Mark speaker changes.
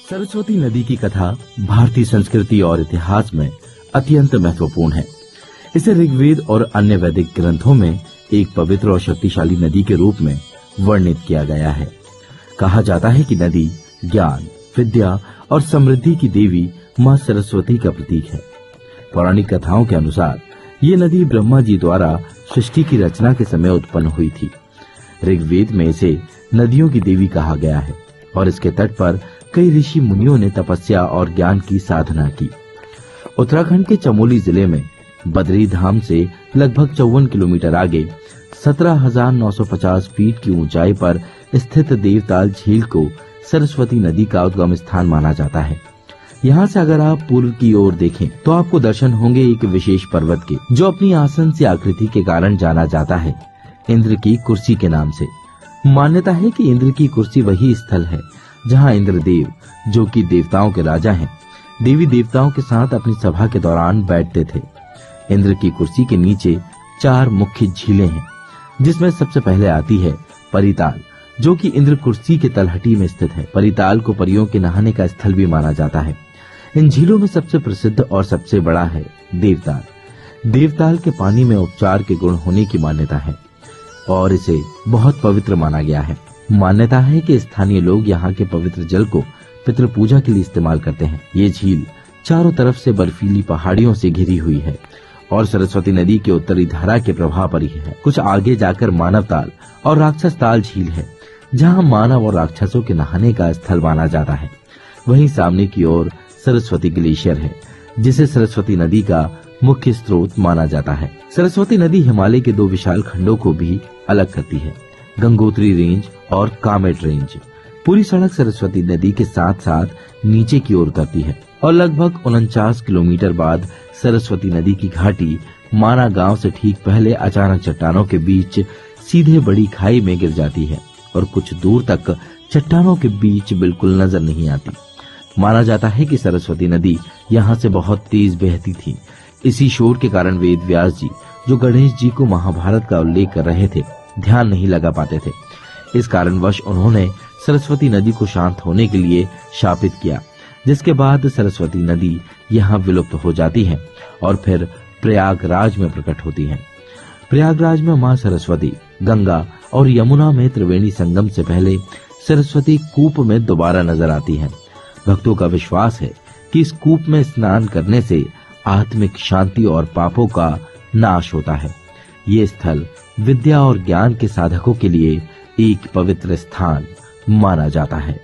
Speaker 1: सरस्वती नदी की कथा भारतीय संस्कृति और इतिहास में अत्यंत महत्वपूर्ण है। इसे ऋग्वेद और अन्य वैदिक ग्रंथों में एक पवित्र और शक्तिशाली नदी के रूप में वर्णित किया गया है। कहा जाता है कि नदी ज्ञान, विद्या और समृद्धि की देवी मां सरस्वती का प्रतीक है। पौराणिक कथाओं के अनुसार ये नदी ब्रह्मा जी द्वारा सृष्टि की रचना के समय उत्पन्न हुई थी। ऋग्वेद में इसे नदियों की देवी कहा गया है और इसके तट पर कई ऋषि मुनियों ने तपस्या और ज्ञान की साधना की। उत्तराखंड के चमोली जिले में बद्री धाम से लगभग 54 किलोमीटर आगे 17,950 फीट की ऊंचाई पर स्थित देवताल झील को सरस्वती नदी का उद्गम स्थान माना जाता है। यहाँ से अगर आप पूर्व की ओर देखें तो आपको दर्शन होंगे एक विशेष पर्वत के, जो अपनी आसन से आकृति के कारण जाना जाता है इंद्र की कुर्सी के नाम से। मान्यता है कि इंद्र की कुर्सी वही स्थल है जहाँ इंद्रदेव, जो कि देवताओं के राजा हैं, देवी देवताओं के साथ अपनी सभा के दौरान बैठते थे। इंद्र की कुर्सी के नीचे 4 मुख्य झीलें हैं, जिसमें सबसे पहले आती है परिताल, जो कि इंद्र कुर्सी के तलहटी में स्थित है। परिताल को परियों के नहाने का स्थल भी माना जाता है। इन झीलों में सबसे प्रसिद्ध और सबसे बड़ा है देवताल। देवताल के पानी में उपचार के गुण होने की मान्यता है और इसे बहुत पवित्र माना गया है। मान्यता है कि स्थानीय लोग यहाँ के पवित्र जल को पितृ पूजा के लिए इस्तेमाल करते हैं। ये झील चारों तरफ से बर्फीली पहाड़ियों से घिरी हुई है और सरस्वती नदी के उत्तरी धारा के प्रभाव पर ही है। कुछ आगे जाकर मानव ताल और राक्षस ताल झील है, जहाँ मानव और राक्षसों के नहाने का स्थल माना जाता है। वहीं सामने की ओर सरस्वती ग्लेशियर है, जिसे सरस्वती नदी का मुख्य स्रोत माना जाता है। सरस्वती नदी हिमालय के 2 विशाल खंडों को भी अलग करती है, गंगोत्री रेंज और कामेट रेंज। पूरी सड़क सरस्वती नदी के साथ साथ नीचे की ओर उतरती है और लगभग 49 किलोमीटर बाद सरस्वती नदी की घाटी माना गांव से ठीक पहले अचानक चट्टानों के बीच सीधे बड़ी खाई में गिर जाती है और कुछ दूर तक चट्टानों के बीच बिल्कुल नजर नहीं आती। माना जाता है कि सरस्वती नदी यहाँ से बहुत तेज बहती थी। इसी शोर के कारण वेद व्यास जी, जो गणेश जी को महाभारत का उल्लेख कर रहे थे, ध्यान नहीं लगा पाते थे। इस कारणवश उन्होंने सरस्वती नदी को शांत होने के लिए शापित किया, जिसके बाद सरस्वती नदी यहाँ विलुप्त हो जाती है और फिर प्रयागराज में प्रकट होती है। प्रयागराज में मां सरस्वती गंगा और यमुना में त्रिवेणी संगम से पहले सरस्वती कूप में दोबारा नजर आती है। भक्तों का विश्वास है कि इस कूप में स्नान करने से आत्मिक शांति और पापों का नाश होता है। ये स्थल विद्या और ज्ञान के साधकों के लिए एक पवित्र स्थान माना जाता है।